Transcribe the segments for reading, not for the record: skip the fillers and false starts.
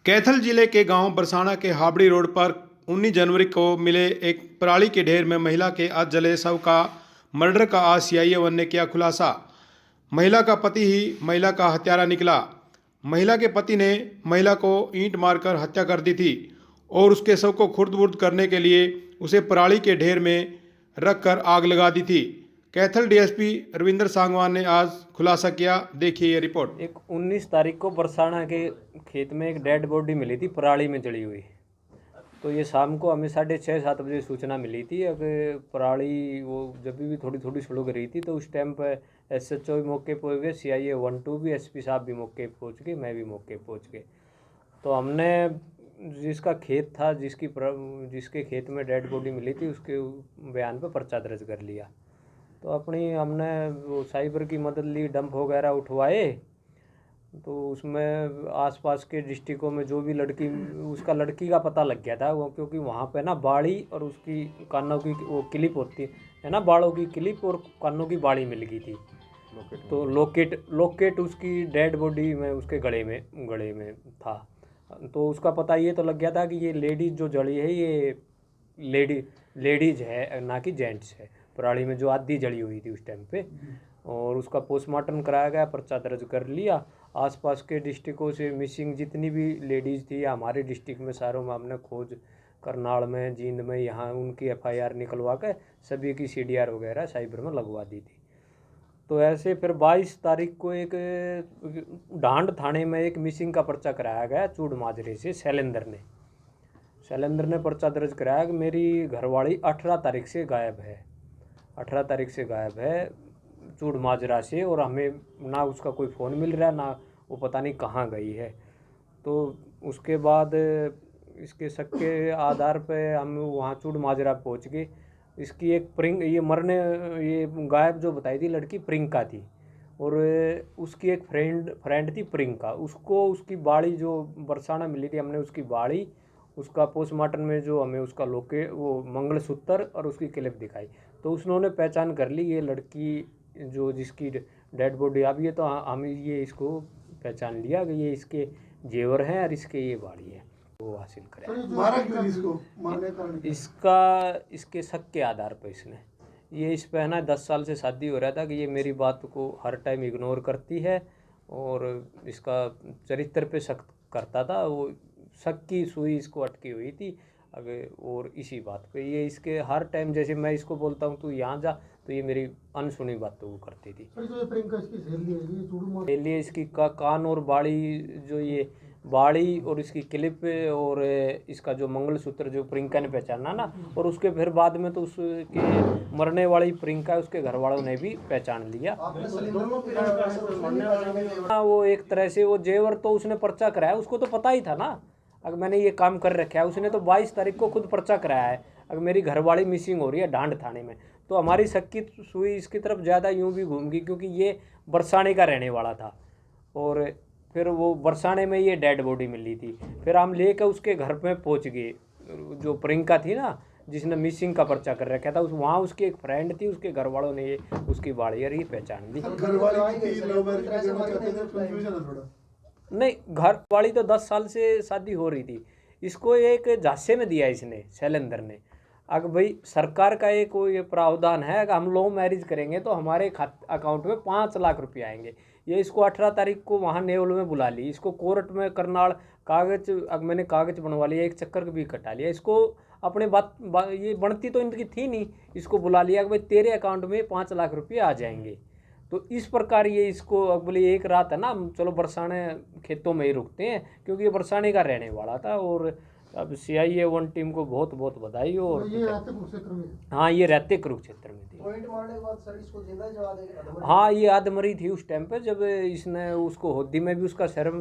कैथल जिले के गांव बरसाना के हाबड़ी रोड पर 19 जनवरी को मिले एक पराली के ढेर में महिला के आज जले शव का मर्डर का आज सीआईए 1 ने किया खुलासा। महिला का पति ही महिला का हत्यारा निकला। महिला के पति ने महिला को ईंट मारकर हत्या कर दी थी और उसके शव को खुर्द-बुर्द करने के लिए उसे पराली के ढेर में रखकर आग लगा दी थी। कैथल डीएसपी रविंद्र सांगवान ने आज खुलासा किया। देखिए ये रिपोर्ट। एक 19 तारीख को बरसाना के खेत में एक डेड बॉडी मिली थी पराली में जली हुई। तो ये शाम को हमें 6:30-7 बजे सूचना मिली थी। अब पराली वो जब भी थोड़ी थोड़ी सुलग रही थी तो उस टाइम पर एसएचओ भी मौके पर गए, सीआईए 1-2 भी, एसपी साहब भी मौके पर पहुँच गए, मैं भी मौके पर पहुँच गए। तो हमने जिसका खेत था, जिसके खेत में डेड बॉडी मिली थी, उसके बयान पर पर्चा दर्ज कर लिया। तो हमने वो साइबर की मदद ली, डंप वगैरह उठवाए। तो उसमें आसपास के डिस्ट्रिक्टों में जो भी लड़की का पता लग गया था वो, क्योंकि वहाँ पे ना बाड़ी और उसकी कानों की वो क्लिप होती है ना, बालों की क्लिप और कानों की बाड़ी मिल गई थी। तो लोकेट उसकी डेड बॉडी में उसके गले में था। तो उसका पता ये तो लग गया था कि ये लेडीज जो जली है ये लेडीज है, ना कि जेंट्स है। पराली में जो आधी जली हुई थी उस टाइम पे। और उसका पोस्टमार्टम कराया गया, पर्चा दर्ज कर लिया। आसपास के डिस्ट्रिक्टों से मिसिंग जितनी भी लेडीज़ थी या हमारे डिस्ट्रिक्ट में सारों में हमने खोज, करनाल में, जींद में, यहाँ उनकी एफआईआर निकलवा कर सभी की सीडीआर वगैरह साइबर में लगवा दी थी। तो ऐसे फिर 22 तारीख को एक डांड थाने में एक मिसिंग का पर्चा कराया गया चूड़ माजरे से। शैलेंद्र ने पर्चा दर्ज कराया कि मेरी घरवाली 18 तारीख से गायब है, 18 तारीख से गायब है चूड़ माजरा से, और हमें ना उसका कोई फ़ोन मिल रहा है, ना वो पता नहीं कहाँ गई है। तो उसके बाद इसके शक के आधार पे हम वहाँ चूड़ माजरा पहुँच गए। इसकी एक ये गायब जो बताई थी लड़की प्रियंका थी, और उसकी एक फ्रेंड थी प्रियंका। उसको उसकी बाड़ी जो बरसाना मिली थी, हमने उसकी बाड़ी, उसका पोस्टमार्टम में जो हमें उसका वो मंगलसूत्र और उसकी क्लिप दिखाई। तो उसने पहचान कर ली ये लड़की जो जिसकी डेड बॉडी आई है। तो हम ये इसको पहचान लिया कि ये इसके जेवर हैं और इसके ये बाड़ी है, वो हासिल करें। मारा क्यों इसको? मारने का इसके शक के आधार पर ये इस पर है ना 10 साल से शादी हो रहा था कि ये मेरी बात को हर टाइम इग्नोर करती है और इसका चरित्र पे शक करता था। वो शक की सुई इसको अटकी हुई थी अगर, और इसी बात पे ये इसके हर टाइम, जैसे मैं इसको बोलता हूँ तू यहाँ जा, तो ये मेरी अनसुनी बात तो वो करती थी। सहेली है इसकी कान और बाड़ी, जो ये बाड़ी और इसकी क्लिप और इसका जो मंगलसूत्र जो प्रियंका ने पहचाना ना, और उसके फिर बाद में तो उसके मरने वाली प्रियंका उसके घर वालों ने भी पहचान लिया। वो एक तरह से वो जेवर तो उसने पर्चा कराया, उसको तो पता ही था ना अगर मैंने ये काम कर रखा है। उसने तो 22 तारीख को खुद पर्चा कराया है अगर मेरी घरवाली मिसिंग हो रही है डांड थाने में। तो हमारी शक की सुई इसकी तरफ ज़्यादा यूँ भी घूम गई क्योंकि ये बरसाने का रहने वाला था, और फिर वो बरसाने में ये डेड बॉडी मिली थी। फिर हम लेकर उसके घर में पहुंच गए, जो प्रियंका थी ना जिसने मिसिंग का पर्चा कर रखा था, वहाँ उसकी एक फ्रेंड थी, उसके घर वालों ने ये उसकी बाड़ी ये पहचान दी। नहीं, घर वाली तो 10 साल से शादी हो रही थी। इसको एक झांसे में दिया इसने, शैलेंद्र ने। अगर भाई सरकार का एक ये प्रावधान है, अगर हम लव मैरिज करेंगे तो हमारे अकाउंट में 5 लाख रुपये आएंगे। ये इसको 18 तारीख को वहाँ नेवल में बुला ली, इसको कोर्ट में करनाल मैंने कागज बनवा लिया, एक चक्कर भी कटा लिया। इसको अपने बात ये बनती तो इनकी थी नहीं, इसको बुला लिया कि भाई तेरे अकाउंट में 5 लाख रुपये आ जाएंगे। तो इस प्रकार ये इसको बोले एक रात है ना, चलो बरसाने खेतों में ही रुकते हैं, क्योंकि ये बरसाने का रहने वाला था। और अब सीआईए 1 टीम को बहुत बहुत बधाई हो। और ये रहते कुरुक्षेत्र में? हाँ, ये रहते कुरुक्षेत्र में थी। पॉइंट मारने के बाद सर इसको जिंदा जला देगा? हाँ, ये आधमरी थी उस टाइम पे जब इसने उसको होदी में भी उसका सिर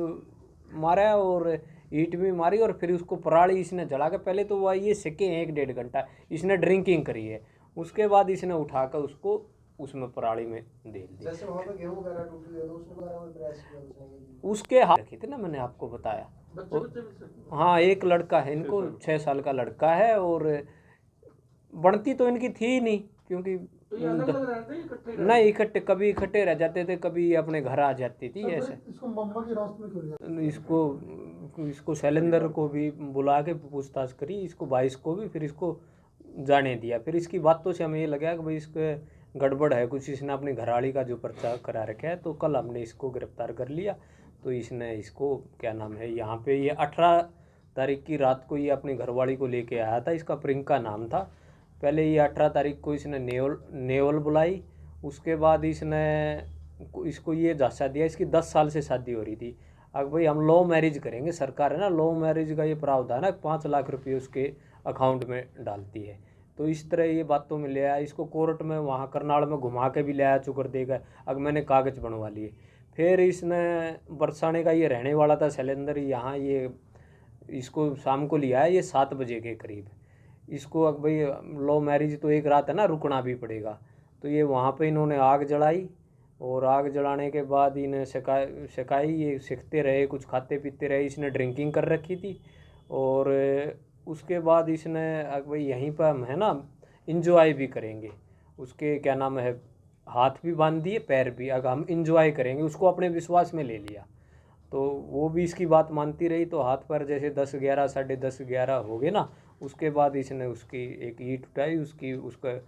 मारा और ईंट भी मारी, और फिर उसको पराली इसने जला के, पहले तो वह ये सेके 1-1.5 घंटा इसने ड्रिंकिंग करी है, उसके बाद इसने उठाकर उसको उसमें पराली में दे दिया। जैसे वहाँ पे गेहूं वगैरह टूटी है तो उसके हाथ रखे थे ना, मैंने आपको बताया। हाँ, एक लड़का है इनको, 6 साल का लड़का है, और बनती तो इनकी थी नहीं क्योंकि तो ये अलग अलग रहते हैं इकट्ठे नहीं इकट्ठे, कभी इकट्ठे रह जाते थे, कभी अपने घर आ जाती थी ऐसे। इसको मम्मा के रास्ते में क्यों लिया? इसको शैलेंद्र को भी बुला के पूछताछ करी, इसको 22 को भी, फिर इसको जाने दिया। फिर इसकी बातों से हमें ये लगा कि भाई इसके गड़बड़ है कुछ, इसने अपनी घरवाली का जो पर्चा करा रखा है। तो कल हमने इसको गिरफ्तार कर लिया। तो इसने इसको क्या नाम है, यहाँ पे ये 18 तारीख की रात को ये अपनी घरवाली को लेके आया था। इसका प्रियंका नाम था। पहले ये 18 तारीख को इसने नेवल बुलाई। उसके बाद इसको ये झांसा दिया। इसकी 10 साल से शादी हो रही थी। अब भाई हम लॉ मैरिज करेंगे, सरकार है ना, लॉ मैरिज का ये प्रावधान है, 5 लाख रुपये उसके अकाउंट में डालती है। तो इस तरह ये बातों में ले आया। इसको कोर्ट में वहाँ करनाल में घुमा के भी ले आया चुकर देगा। अब मैंने कागज़ बनवा लिए। फिर इसने बरसाने का ये रहने वाला था शैलेंद्र, यहाँ ये इसको शाम को लिया है ये 7 बजे के करीब। इसको अब भाई लव मैरिज तो एक रात है ना, रुकना भी पड़ेगा। तो ये वहाँ पे इन्होंने आग जलाई, और आग जलाने के बाद इन्हें सिखाई, ये सीखते रहे, कुछ खाते पीते रहे। इसने ड्रिंकिंग कर रखी थी। और उसके बाद इसने अब भाई यहीं पर हम है ना इंजॉय भी करेंगे, उसके क्या नाम है, हाथ भी बांध दिए, पैर भी, अगर हम इंजॉय करेंगे, उसको अपने विश्वास में ले लिया। तो वो भी इसकी बात मानती रही। तो हाथ पर जैसे 10-11, 10:30-11 हो गए ना, उसके बाद इसने उसकी एक ईंट उठाई, उसका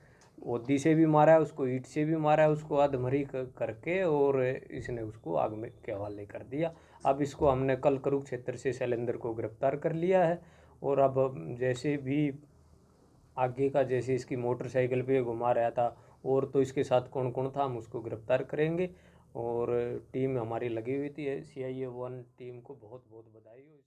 ओदी से भी मारा है, उसको ईंट से भी मारा है, उसको अधमरी करके, और इसने उसको आग में के हवाले कर दिया। अब इसको हमने कल कुरुक्षेत्र से शैलेंद्र को गिरफ्तार कर लिया है। और अब जैसे भी आगे का, जैसे इसकी मोटरसाइकिल पे घुमा रहा था, और तो इसके साथ कौन कौन था हम उसको गिरफ्तार करेंगे। और टीम हमारी लगी हुई थी, CIA 1 टीम को बहुत बहुत बधाई हो।